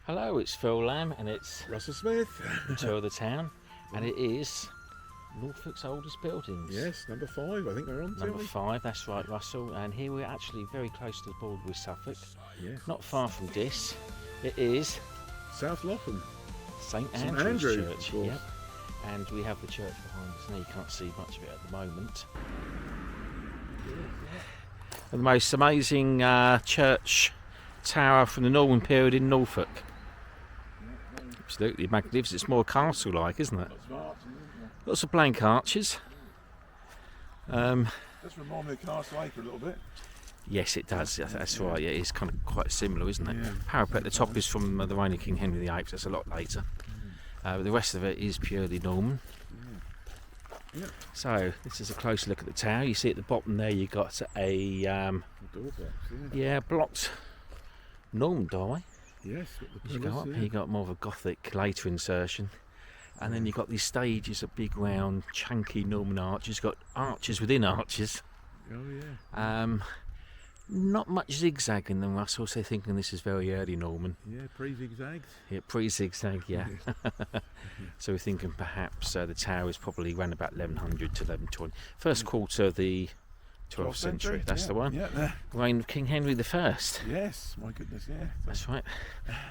Hello, it's Phil Lamb and it's Russell Smith. Tour of the Town, and it is Norfolk's oldest buildings. Yes, number 5, I think we're on. Number 5, that's right, Russell. And here we're actually very close to the border with Suffolk, Yes. not far from this. It is South Lopham. St Andrew's Church. Yep. And we have the church behind us now. You can't see much of it at the moment. And the most amazing church tower from the Norman period in Norfolk. Absolutely magnificent. It's more castle-like, isn't it? Lots of blank arches. Just remind me of Castle Acre a little bit. Yes, it does. That's right. Yeah, it's kind of quite similar, isn't it? Yeah. Parapet at the top is from the reign of King Henry VIII. That's a lot later. But the rest of it is purely Norman. Yeah. So this is a close look at the tower. You see at the bottom there, you got a Door box, blocked Norman doorway. Yes, got the You go pillars, up, yeah. you got more of a Gothic later insertion, and then you've got these stages of big round chunky Norman arches. Got arches within arches. Oh yeah. Not much zigzag in them. Russell, so thinking this is very early Norman. Yeah, pre-zigzags. Yeah, pre-zigzag. Yeah. So we're thinking perhaps the tower is probably around about 1100 to 1120, first quarter of the 12th century. That's yeah. the one. Yeah. Reign of King Henry I. Yes, my goodness, yeah. That's right.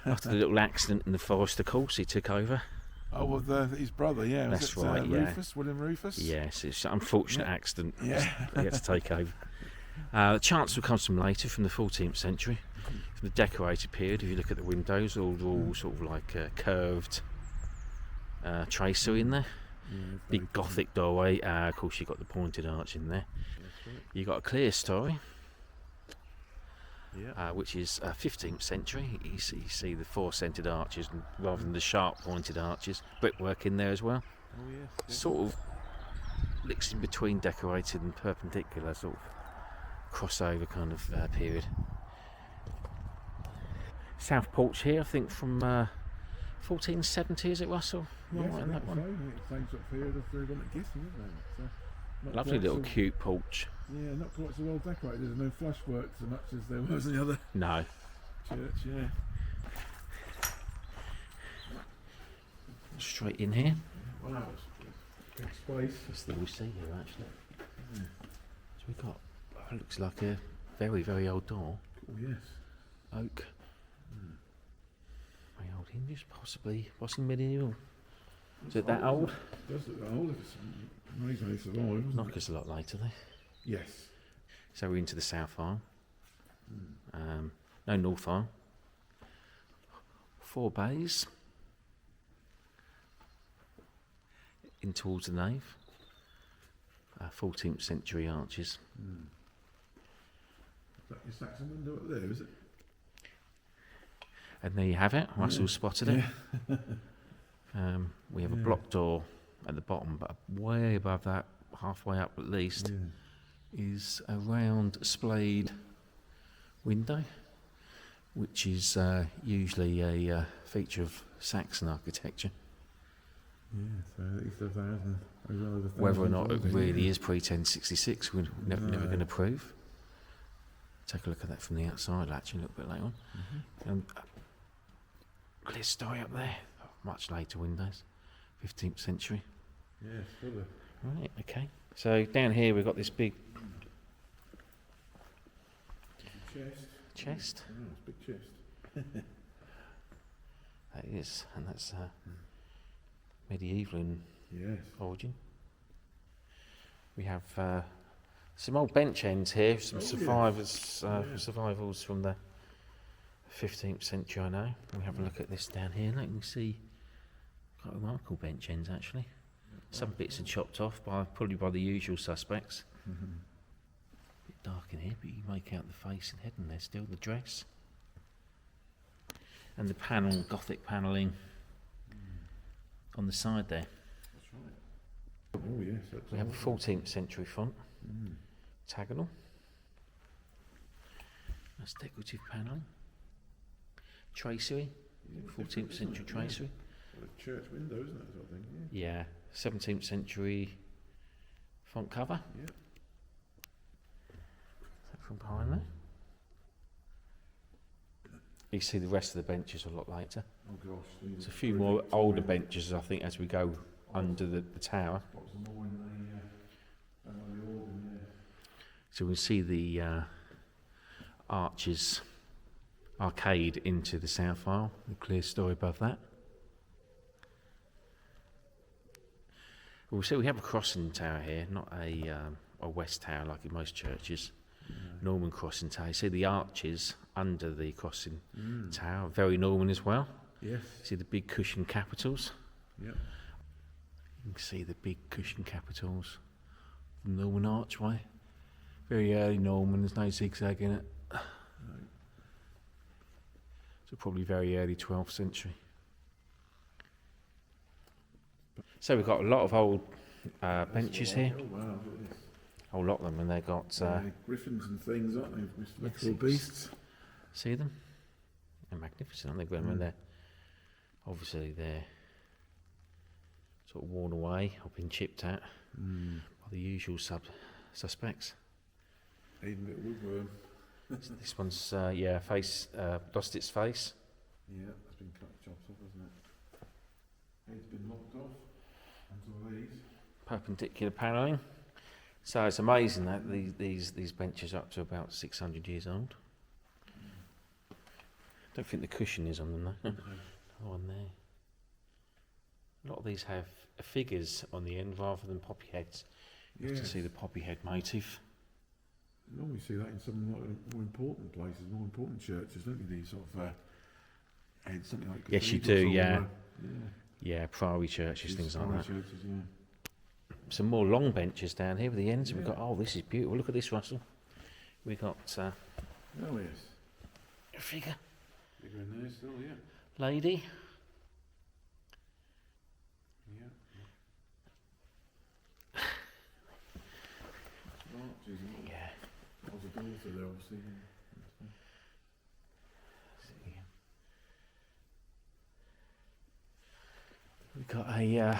After the little accident in the forest, of course, he took over. Oh, well, his brother, yeah. Was That's it, right, yeah. Rufus, William Rufus? Yes, it's an unfortunate accident. Yeah. He had to take over. The chancel comes from later, from the 14th century, from the decorated period. If you look at the windows, all sort of like curved tracery in there. Yeah, Big Gothic doorway. Of course, you've got the pointed arch in there. That's right. You've got a clear story, Yeah. which is 15th century. You see the four-centred arches rather than the sharp pointed arches. Brickwork in there as well. Oh yes. Sort of licks in between decorated and perpendicular, sort of crossover kind of period. South porch here, I think from 1470, is it, Russell? Yes, Right, I in that think one. so. It's the same sort of period of the one at Gissing, isn't it? So, not Lovely quite little so- cute porch. Yeah, not quite so well decorated. There's no flush work so much as there was in the other No. church, yeah. Straight in here. Wow, it's big space. That's the we see here, actually. So we've got, it looks like a very, very old door. Oh yes. Oak. Very old hinges, possibly medieval. Is it that old? It does look old. It's amazing they survived, isn't it? Knockers a lot later, though. Yes. So we're into the south aisle. No north aisle. 4 bays. In towards the nave. 14th century arches. Is that your Saxon window up there, is it? And there you have it. Russell spotted it. Yeah. We have a Yeah. block door at the bottom, but way above that, halfway up at least, Yeah. is a round splayed window, which is usually a feature of Saxon architecture. Yeah, so at least 1,000. Over Whether or not it 1,000, really yeah. is pre-1066, we're never No. going to prove. Take a look at that from the outside, actually, a little bit later on. And clear story up there, much later windows, 15th century. Yeah, full of. Right, okay. So down here we've got this big Chest. chest. Oh, it's a big chest. That is, and that's medieval in Yes. origin. We have some old bench ends here, some survivals from the 15th century, I know. We have a look at this down here. Look, you can see quite remarkable bench ends, actually. Some bits are chopped off, probably by the usual suspects. Bit dark in here, but you make out the face and head, and there's still the dress. And the panel, Gothic panelling on the side there. That's right. Oh yes. That's We have a old. 14th century font, hexagonal. That's decorative panelling. Tracery, Yeah, 14th different, century isn't it? tracery. Yeah. Well, a church window, isn't it? Sort of thing. Yeah, 17th century font cover. Yeah. Is that from behind there? You see the rest of the benches a lot later. Oh gosh. There's a few more older benches, I think, as we go under the tower. Lots more in the organ, yeah. So we see the arcade into the south aisle, the clear story above that. Well, so we have a crossing tower here, not a west tower like in most churches. Norman crossing tower. You see the arches under the crossing tower, very Norman as well. Yes. See the big cushion capitals. Yep. You can see the big cushion capitals. The Norman archway. Very early Norman, there's no zigzag in it. No. So probably very early 12th century. So we've got a lot of old benches here. Oh wow, look at this. A whole lot of them, and they've got... griffins and things, aren't they? Mystical yes, beasts. See them? They're magnificent, aren't they, Graham? They're obviously they're sort of worn away or been chipped at by the usual suspects. Even a bit of woodworm. This one's face lost its face. Yeah, it's been cut chopped off, hasn't it? Head's been lopped off. And all these. Perpendicular panelling. So it's amazing that these benches are up to about 600 years old. Don't think the cushion is on them though. Oh, on there. A lot of these have figures on the end rather than poppy heads. You have to see the poppy head motif. You normally see that in some like more important places, more important churches, don't you? These sort of heads, something like yes, you cathedrals do, or, yeah. Yeah, priory churches, things like that. Churches, yeah. Some more long benches down here with the ends. We've got, oh, this is beautiful. Look at this, Russell. We've got Oh yes. a figure, Bigger in there still, yeah. lady. Yeah. Arches, Yeah. that was a daughter there, obviously. We've got a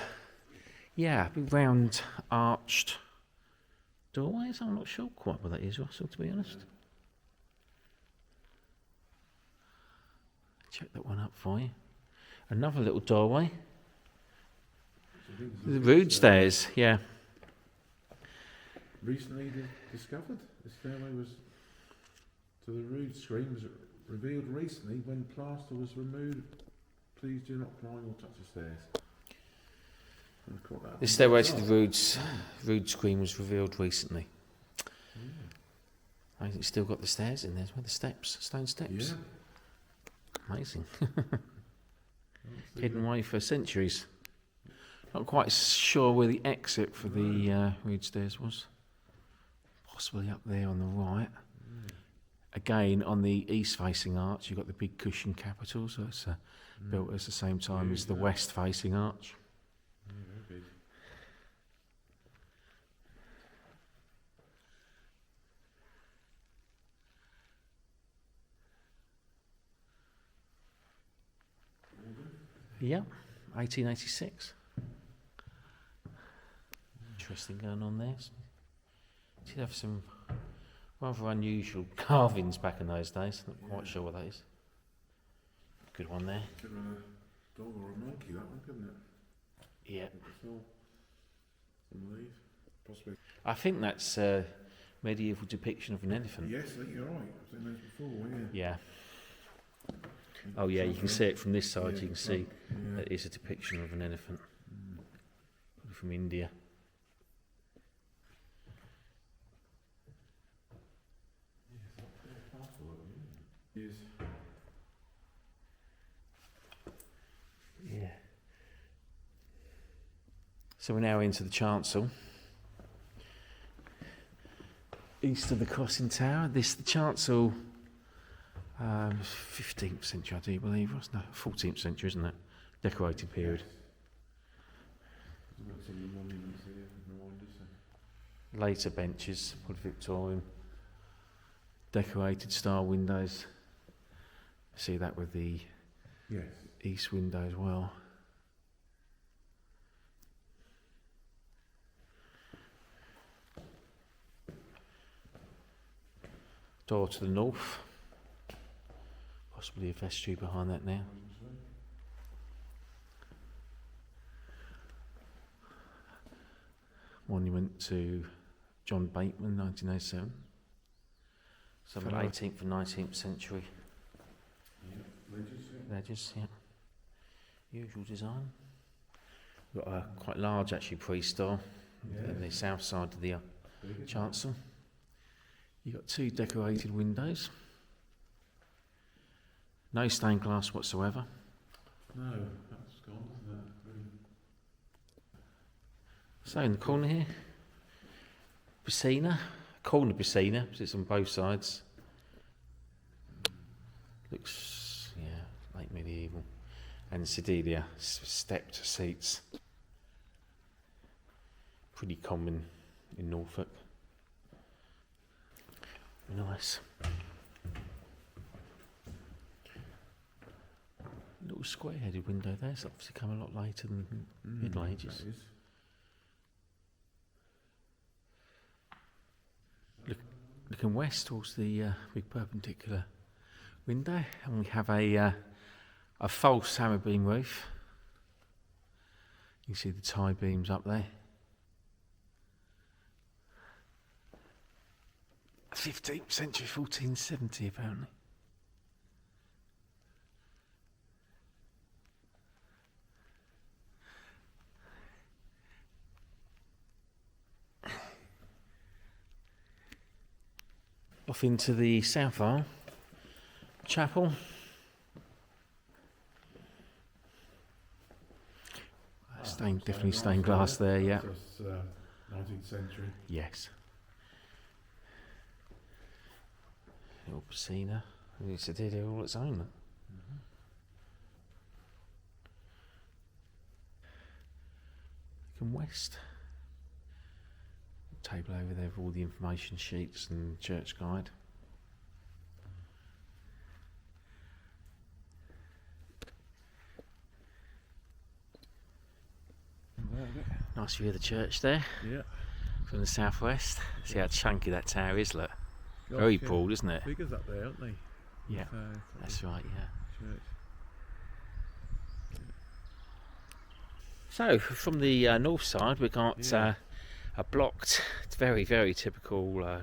big round arched doorways. I'm not sure quite what that is, Russell, to be honest. Check that one up for you. Another little doorway. The rood stairs, yeah. Recently discovered. The stairway was to the rood screen was revealed recently when plaster was removed. Please do not climb or touch the stairs. The stairway to the rood screen was revealed recently. I think it's still got the stairs in there as well, the steps, stone steps. Yeah. Amazing. Hidden away for centuries. Not quite sure where the exit for the rood stairs was. Possibly up there on the right. Again, on the east-facing arch, you've got the big cushion capital, so it's built at the same time as the west-facing arch. Yeah, very big. Yeah, 1886. Interesting going on there. Did have some rather unusual carvings back in those days. Not quite sure what that is. Good one there. Could have been a dog or a monkey, that one, couldn't it? Yeah. Some of these, possibly. I think that's a medieval depiction of an elephant. Yes, I think you're right. I've seen those before, yeah. Yeah. Oh yeah, you can see it from this side. Yeah, You can see yeah. that is a depiction of an elephant. Probably from India. Yes. Yeah. So we're now into the chancel. East of the crossing tower. This the chancel. 15th century, I do believe. No, 14th century, isn't it? Decorated period. There's some monuments here, reminders. Later benches, probably Victorian. Decorated style windows. See that with the Yes. east window as well. Door to the north. Possibly a vestry behind that now. Monument to John Bateman, 1907. Some Fellow. 18th and 19th century ledgers, yeah. Usual design. Got a quite large actually pre-store in the south side of the chancel. You've got 2 decorated windows. No stained glass whatsoever. No, that's gone, isn't it? So in the corner here, piscina, corner piscina, sits on both sides. Looks, yeah, late medieval. And sedilia, stepped seats. Pretty common in Norfolk. Nice. Little square-headed window there. It's obviously come a lot later than the Middle Ages. That is. Looking west towards the big perpendicular window, and we have a false hammer beam roof. You can see the tie beams up there. 15th century, 1470 apparently. Off into the south aisle, chapel. Definitely stained glass there, yeah. That's 19th century. Yes. Little piscina. It's a did all its own. Looking west. Table over there with all the information sheets and church guide. Nice view of the church there. Yeah. From the southwest. See how chunky that tower is, look. Gosh, Very yeah. broad, isn't it? Figures up there, aren't they? Yeah, With, that's right, yeah. church. So, from the north side, we've got a blocked, very, very typical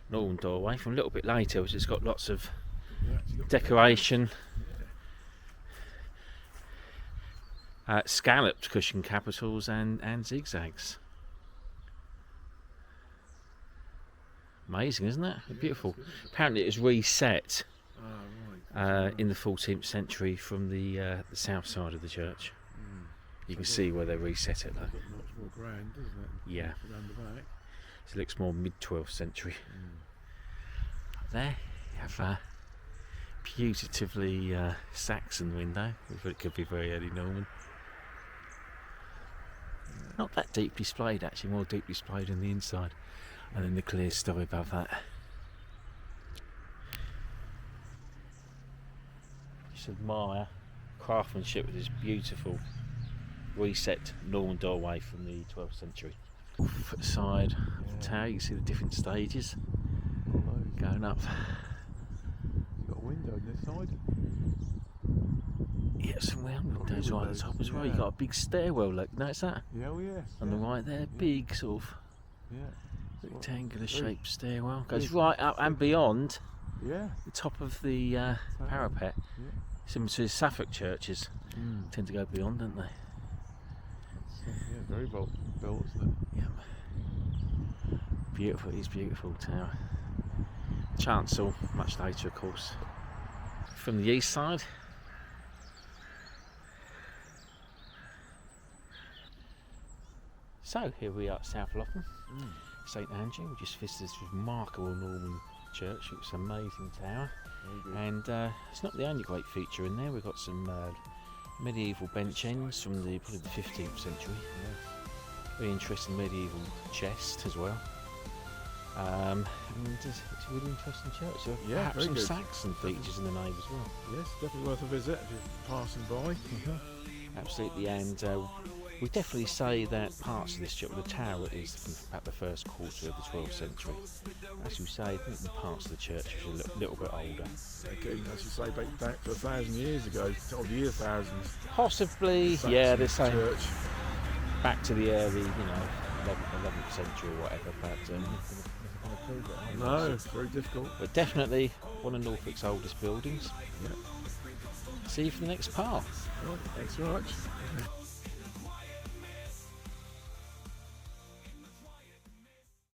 northern doorway. From a little bit later, which has got lots of decoration. Scalloped cushion capitals and zigzags. Amazing, isn't it? Beautiful. Apparently it was reset in the 14th century from the south side of the church. You can see where they reset it though. Much more grand, doesn't it? Yeah. Around the back. So it looks more mid-12th century. Up there you have a putatively Saxon window, but it could be very early Norman. Not that deep displayed actually, more deep displayed on the inside. And then the clear story above that. Just admire craftsmanship with this beautiful reset Norman doorway from the 12th century. Off at the side of the tower you can see the different stages going up. You've got a window on this side. Yeah, some round windows right at the top as well. Yeah. You've got a big stairwell, look, notice that? Yeah, oh yes. On the right there, big sort of Yeah. rectangular shaped stairwell. Goes right up and beyond Yeah. the top of the parapet. Yeah. Similar to the Suffolk churches. Tend to go beyond, don't they? Yeah, very well built, isn't it? Yep. Beautiful, it is beautiful tower. Chancel, much later of course. From the east side. So here we are at South Lopham, St Andrew. We just visited this remarkable Norman church. It's an amazing tower. And it's not the only great feature in there. We've got some medieval bench ends from probably the 15th century. Very interesting medieval chest as well. And it's a really interesting church. So Yeah, perhaps very some good. Saxon features in the nave as well. Yes, definitely worth a visit if you're passing by. Absolutely, and we definitely say that parts of this church, the tower is from about the first quarter of the 12th century, as you say, I think the parts of the church was a little bit older. Again, as you say, back to 1,000 years ago, or the year thousands. Possibly, Saxon yeah, they're saying church. back to the early, 11th century or whatever, but No, it's very difficult. but definitely one of Norfolk's oldest buildings. Yeah. See you for the next part. Right, thanks very much.